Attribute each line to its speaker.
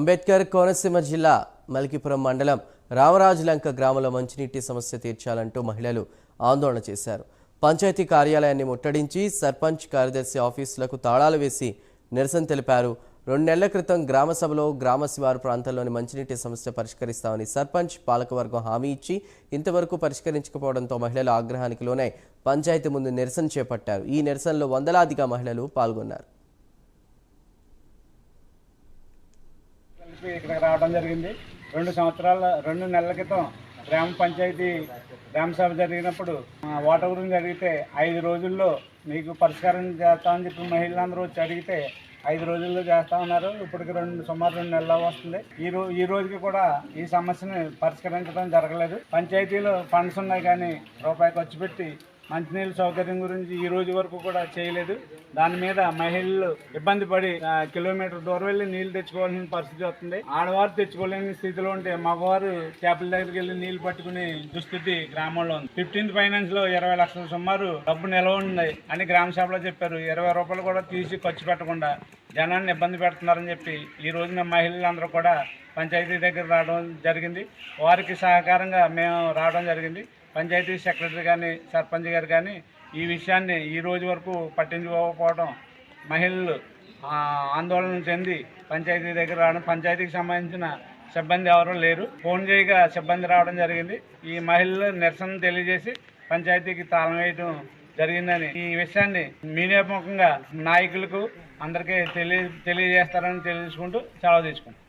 Speaker 1: అంబేద్కర్ కోనసీమ జిల్లా మల్కీపురం మండలం రామరాజులంక గ్రామంలో మంచినీటి సమస్య తీర్చాలంటూ మహిళలు ఆందోళన చేశారు. పంచాయతీ కార్యాలయాన్ని ముట్టడించి సర్పంచ్ కార్యదర్శి ఆఫీసులకు తాళాలు వేసి నిరసన తెలిపారు. 2 నెలల క్రితం గ్రామ సభలో గ్రామ శివారు ప్రాంతాల్లోని మంచినీటి సమస్య పరిష్కరిస్తామని సర్పంచ్ పాలకవర్గం హామీ ఇచ్చి ఇంతవరకు పరిష్కరించకపోవడంతో మహిళలు ఆగ్రహానికి లోనై పంచాయతీ ముందు నిరసన చేపట్టారు. ఈ నిరసనలో వందలాదిగా మహిళలు పాల్గొన్నారు.
Speaker 2: ఇక్కడికి రావడం జరిగింది. 2 నెలల క్రితం గ్రామ పంచాయతీ గ్రామ సభ జరిగినప్పుడు వాటర్ గురించి అడిగితే 5 రోజుల్లో మీకు పరిష్కారం చేస్తామని చెప్పి మహిళలందరూ వచ్చి అడిగితే 5 రోజుల్లో చేస్తా ఉన్నారు. ఇప్పటికి సుమారు 2 నెలలు వస్తుంది. ఈ రోజుకి కూడా ఈ సమస్యని పరిష్కరించడం జరగలేదు. పంచాయతీలో ఫండ్స్ ఉన్నాయి కానీ రూపాయి ఖర్చు పెట్టి మంచినీళ్ళ సౌకర్యం గురించి ఈ రోజు వరకు కూడా చేయలేదు. దాని మీద మహిళలు ఇబ్బంది పడి కిలోమీటర్ దూరం వెళ్ళి నీళ్లు తెచ్చుకోవాల్సిన పరిస్థితి వస్తుంది. ఆడవారు తెచ్చుకోలేని స్థితిలో ఉంటే మగవారు చేపల దగ్గరికి వెళ్ళి నీళ్లు పట్టుకునే దుస్థితి గ్రామంలో ఉంది. 15th ఫైనాన్స్ లో 20 లక్షల సుమారు డబ్బు నిల్వ ఉంది అని గ్రామ సభలో చెప్పారు. 20 రూపాయలు కూడా తీసి ఖర్చు పెట్టకుండా జనాన్ని ఇబ్బంది పెడుతున్నారని చెప్పి ఈ రోజున మహిళలందరూ కూడా పంచాయతీ దగ్గర రావడం జరిగింది. వారికి సహకారంగా మేము రావడం జరిగింది. పంచాయతీ సెక్రటరీ కానీ సర్పంచ్ గారు కానీ ఈ విషయాన్ని ఈ రోజు వరకు పట్టించుకోకపోవడం మహిళలు ఆందోళన చెంది పంచాయతీ దగ్గర రావడం, పంచాయతీకి సంబంధించిన సిబ్బంది ఎవరూ లేరు. ఫోన్ చేయగా సిబ్బంది రావడం జరిగింది. ఈ మహిళలు నిరసన తెలియజేసి పంచాయతీకి తాళం వేయడం జరిగిందని ఈ విషయాన్ని మీడియా ముఖంగా నాయకులకు అందరికీ తెలియజేస్తారని తెలుసుకుంటూ సెలవు తీసుకుంటాం.